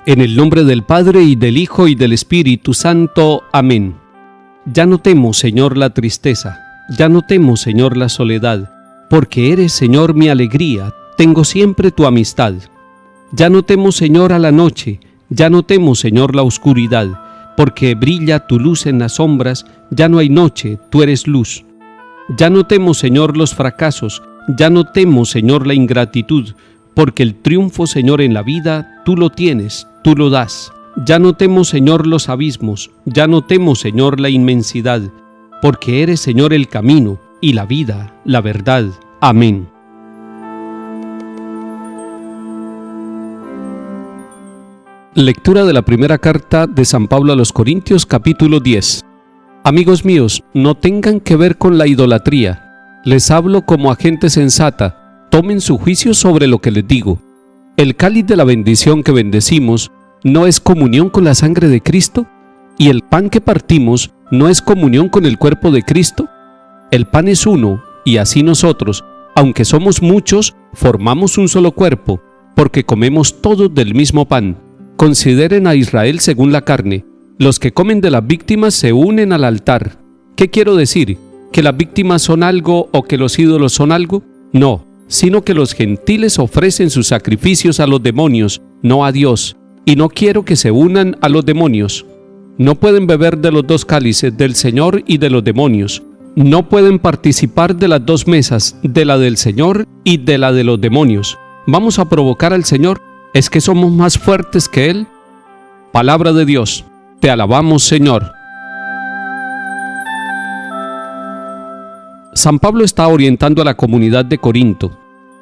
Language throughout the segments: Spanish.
En el nombre del Padre, y del Hijo, y del Espíritu Santo. Amén. Ya no temo, Señor, la tristeza, ya no temo, Señor, la soledad, porque eres, Señor, mi alegría, tengo siempre tu amistad. Ya no temo, Señor, a la noche, ya no temo, Señor, la oscuridad, porque brilla tu luz en las sombras, ya no hay noche, tú eres luz. Ya no temo, Señor, los fracasos, ya no temo, Señor, la ingratitud, porque el triunfo, Señor, en la vida, tú lo tienes, tú lo das. Ya no temo, Señor, los abismos, ya no temo, Señor, la inmensidad, porque eres, Señor, el camino y la vida, la verdad. Amén. Lectura de la primera carta de San Pablo a los Corintios, capítulo 10. Amigos míos, no tengan que ver con la idolatría. Les hablo como a gente sensata. Tomen su juicio sobre lo que les digo. ¿El cáliz de la bendición que bendecimos no es comunión con la sangre de Cristo? ¿Y el pan que partimos no es comunión con el cuerpo de Cristo? El pan es uno, y así nosotros, aunque somos muchos, formamos un solo cuerpo, porque comemos todos del mismo pan. Consideren a Israel según la carne. Los que comen de las víctimas se unen al altar. ¿Qué quiero decir? ¿Que las víctimas son algo o que los ídolos son algo? No, sino que los gentiles ofrecen sus sacrificios a los demonios, no a Dios, y no quiero que se unan a los demonios. No pueden beber de los dos cálices, del Señor y de los demonios. No pueden participar de las dos mesas, de la del Señor y de la de los demonios. ¿Vamos a provocar al Señor? ¿Es que somos más fuertes que Él? Palabra de Dios. Te alabamos, Señor. San Pablo está orientando a la comunidad de Corinto.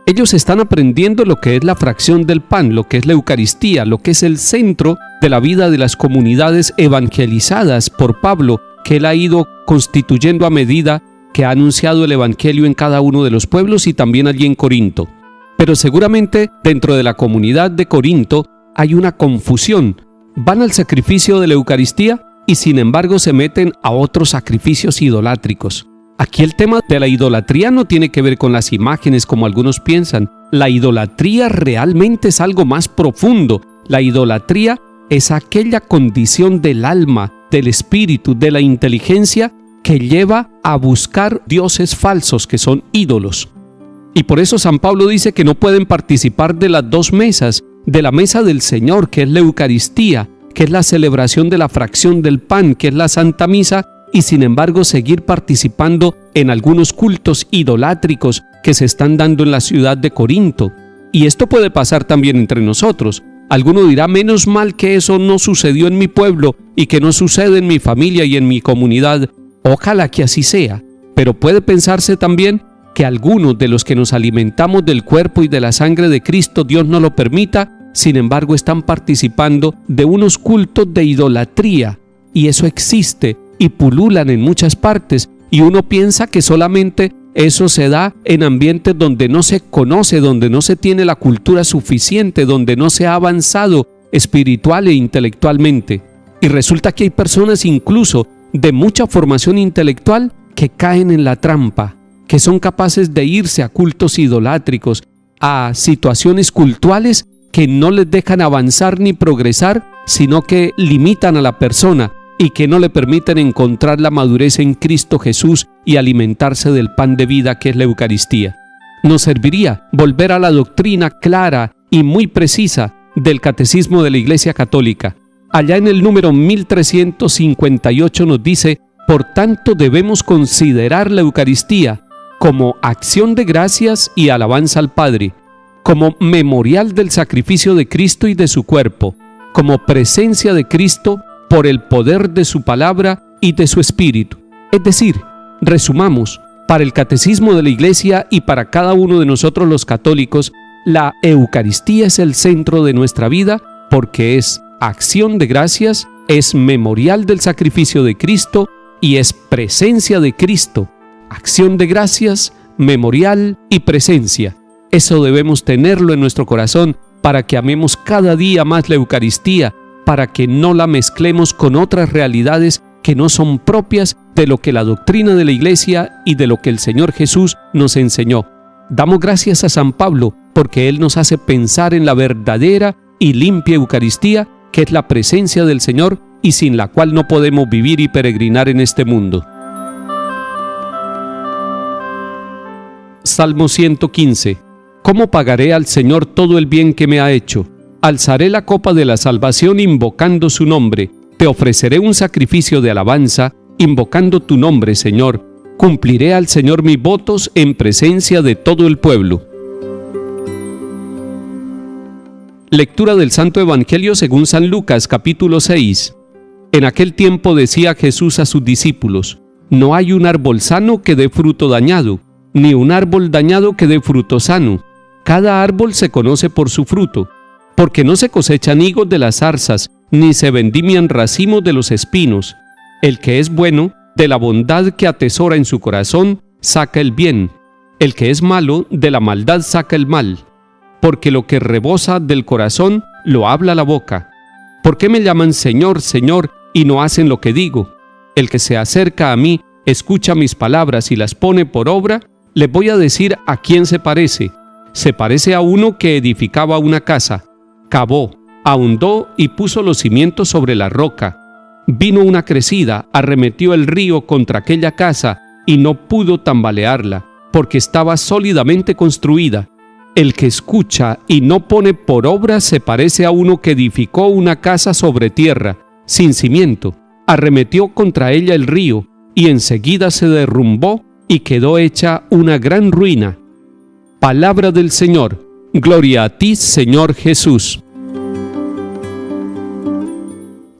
Ellos están aprendiendo lo que es la fracción del pan, lo que es la Eucaristía, lo que es el centro de la vida de las comunidades evangelizadas por Pablo, que él ha ido constituyendo a medida que ha anunciado el Evangelio en cada uno de los pueblos y también allí en Corinto. Pero seguramente dentro de la comunidad de Corinto hay una confusión. Van al sacrificio de la Eucaristía y sin embargo se meten a otros sacrificios idolátricos. Aquí el tema de la idolatría no tiene que ver con las imágenes como algunos piensan. La idolatría realmente es algo más profundo. La idolatría es aquella condición del alma, del espíritu, de la inteligencia que lleva a buscar dioses falsos que son ídolos. Y por eso San Pablo dice que no pueden participar de las dos mesas, de la mesa del Señor, que es la Eucaristía, que es la celebración de la fracción del pan, que es la Santa Misa, y sin embargo seguir participando en algunos cultos idolátricos que se están dando en la ciudad de Corinto. Y esto puede pasar también entre nosotros. Alguno dirá, menos mal que eso no sucedió en mi pueblo y que no sucede en mi familia y en mi comunidad. Ojalá que así sea. Pero puede pensarse también que algunos de los que nos alimentamos del cuerpo y de la sangre de Cristo, Dios no lo permita, sin embargo están participando de unos cultos de idolatría. Y eso existe y pululan en muchas partes, y uno piensa que solamente eso se da en ambientes donde no se conoce, donde no se tiene la cultura suficiente, donde no se ha avanzado espiritual e intelectualmente. Y resulta que hay personas incluso de mucha formación intelectual que caen en la trampa, que son capaces de irse a cultos idolátricos, a situaciones cultuales que no les dejan avanzar ni progresar, sino que limitan a la persona y que no le permiten encontrar la madurez en Cristo Jesús y alimentarse del pan de vida que es la Eucaristía. Nos serviría volver a la doctrina clara y muy precisa del Catecismo de la Iglesia Católica. Allá en el número 1358 nos dice: por tanto debemos considerar la Eucaristía como acción de gracias y alabanza al Padre, como memorial del sacrificio de Cristo y de su cuerpo, como presencia de Cristo por el poder de su palabra y de su espíritu. Es decir, resumamos, para el Catecismo de la Iglesia y para cada uno de nosotros los católicos, la Eucaristía es el centro de nuestra vida porque es acción de gracias, es memorial del sacrificio de Cristo y es presencia de Cristo. Acción de gracias, memorial y presencia. Eso debemos tenerlo en nuestro corazón para que amemos cada día más la Eucaristía, para que no la mezclemos con otras realidades que no son propias de lo que la doctrina de la Iglesia y de lo que el Señor Jesús nos enseñó. Damos gracias a San Pablo porque él nos hace pensar en la verdadera y limpia Eucaristía, que es la presencia del Señor y sin la cual no podemos vivir y peregrinar en este mundo. Salmo 115. ¿Cómo pagaré al Señor todo el bien que me ha hecho? Alzaré la copa de la salvación invocando su nombre. Te ofreceré un sacrificio de alabanza, invocando tu nombre, Señor. Cumpliré al Señor mis votos en presencia de todo el pueblo. Lectura del Santo Evangelio según San Lucas, capítulo 6. En aquel tiempo decía Jesús a sus discípulos: no hay un árbol sano que dé fruto dañado, ni un árbol dañado que dé fruto sano. Cada árbol se conoce por su fruto, porque no se cosechan higos de las zarzas, ni se vendimian racimos de los espinos. El que es bueno, de la bondad que atesora en su corazón, saca el bien. El que es malo, de la maldad saca el mal. Porque lo que rebosa del corazón, lo habla la boca. ¿Por qué me llaman Señor, Señor, y no hacen lo que digo? El que se acerca a mí, escucha mis palabras y las pone por obra, les voy a decir a quién se parece. Se parece a uno que edificaba una casa, cavó, ahondó y puso los cimientos sobre la roca. Vino una crecida, arremetió el río contra aquella casa y no pudo tambalearla, porque estaba sólidamente construida. El que escucha y no pone por obra se parece a uno que edificó una casa sobre tierra, sin cimiento. Arremetió contra ella el río y enseguida se derrumbó y quedó hecha una gran ruina. Palabra del Señor. Gloria a ti, Señor Jesús.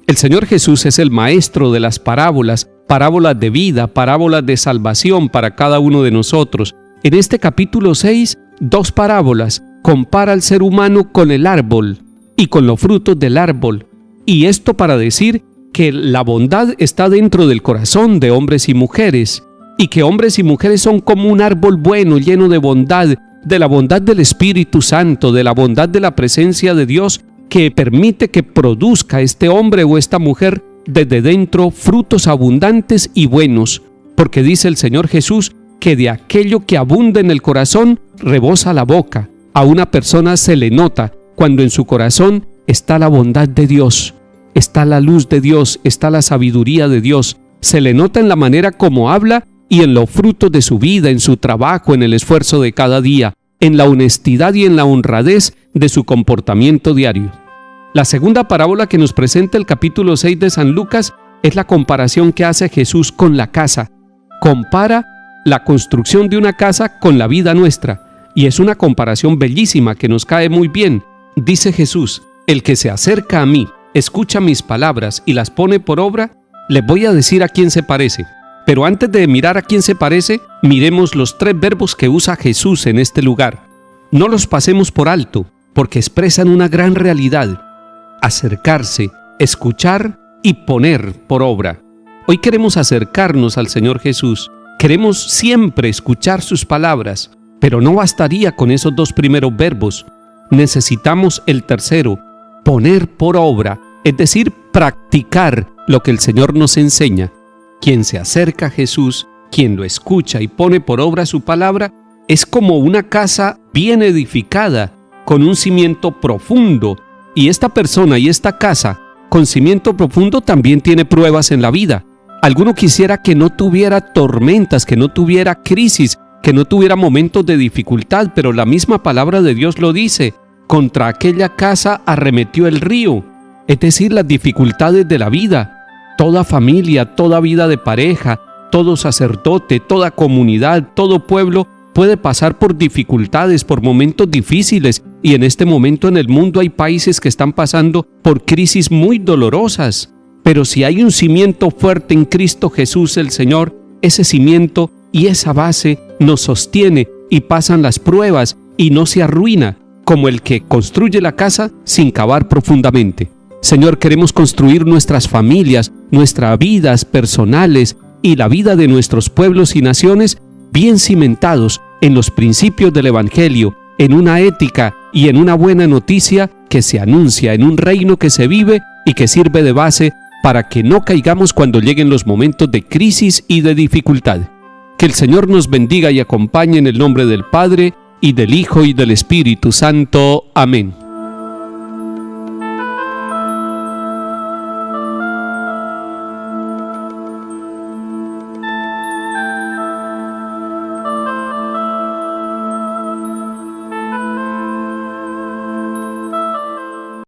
El Señor Jesús es el maestro de las parábolas, parábolas de vida, parábolas de salvación para cada uno de nosotros. En este capítulo 6, 2 parábolas. Compara al ser humano con el árbol y con los frutos del árbol. Y esto para decir que la bondad está dentro del corazón de hombres y mujeres, y que hombres y mujeres son como un árbol bueno, lleno de bondad, de la bondad del Espíritu Santo, de la bondad de la presencia de Dios, que permite que produzca este hombre o esta mujer desde dentro frutos abundantes y buenos, porque dice el Señor Jesús que de aquello que abunda en el corazón rebosa la boca. A una persona se le nota cuando en su corazón está la bondad de Dios, está la luz de Dios, está la sabiduría de Dios. Se le nota en la manera como habla y en los frutos de su vida, en su trabajo, en el esfuerzo de cada día, en la honestidad y en la honradez de su comportamiento diario. La segunda parábola que nos presenta el capítulo 6 de San Lucas es la comparación que hace Jesús con la casa. Compara la construcción de una casa con la vida nuestra, y es una comparación bellísima que nos cae muy bien. Dice Jesús: el que se acerca a mí, escucha mis palabras y las pone por obra, les voy a decir a quién se parece. Pero antes de mirar a quién se parece, miremos los 3 verbos que usa Jesús en este lugar. No los pasemos por alto, porque expresan una gran realidad: acercarse, escuchar y poner por obra. Hoy queremos acercarnos al Señor Jesús. Queremos siempre escuchar sus palabras, pero no bastaría con esos 2 primeros verbos. Necesitamos el tercero, poner por obra, es decir, practicar lo que el Señor nos enseña. Quien se acerca a Jesús, quien lo escucha y pone por obra su palabra, es como una casa bien edificada, con un cimiento profundo. Y esta persona y esta casa, con cimiento profundo, también tiene pruebas en la vida. Alguno quisiera que no tuviera tormentas, que no tuviera crisis, que no tuviera momentos de dificultad, pero la misma palabra de Dios lo dice: contra aquella casa arremetió el río, es decir, las dificultades de la vida. Toda familia, toda vida de pareja, todo sacerdote, toda comunidad, todo pueblo puede pasar por dificultades, por momentos difíciles, y en este momento en el mundo hay países que están pasando por crisis muy dolorosas. Pero si hay un cimiento fuerte en Cristo Jesús el Señor, ese cimiento y esa base nos sostiene y pasan las pruebas y no se arruina, como el que construye la casa sin cavar profundamente. Señor, queremos construir nuestras familias, nuestras vidas personales y la vida de nuestros pueblos y naciones bien cimentados en los principios del Evangelio, en una ética y en una buena noticia que se anuncia, en un reino que se vive y que sirve de base para que no caigamos cuando lleguen los momentos de crisis y de dificultad. Que el Señor nos bendiga y acompañe en el nombre del Padre, y del Hijo, y del Espíritu Santo. Amén.